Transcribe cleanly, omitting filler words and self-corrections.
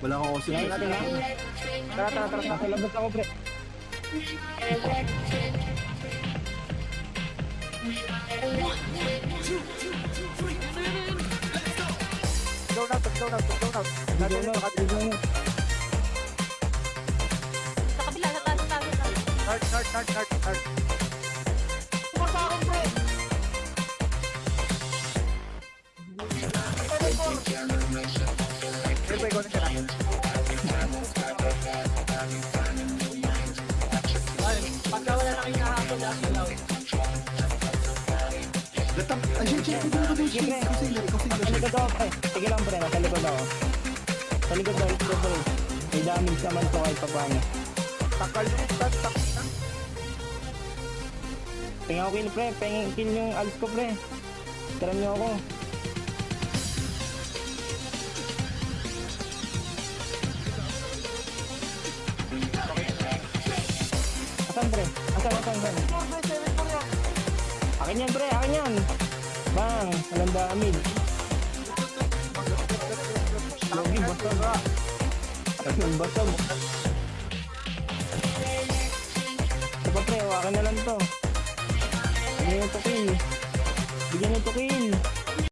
Wala akong osip. Tingnan natin na. Tara. Nasa labas ako, pre. Go now. Go na. Sa kabila, sa taas. Nard. Pumasakong, pre! Pre, ikaw na siya na. Pagka wala na kayo kahapon, last ilaw. Latap. Ay, shit. Sige, pre. Ikaw Sa sila. likod ako, pre. Sige lang, pre. Nasa likod ako. Sa likod, pre. May damage naman to kahit pa paano. Takal yung start, na. Tingnan ko kill, pre. Kill yung alt ko, pre. Tiram nyo ako. Asan, pre? Asan? Akin yan, pre. Akin yan. Bang. Walang damage. Logi, basag. Ang basag. Ito pa, pre. Hawakan na lang to. Bigyan nyo to kill.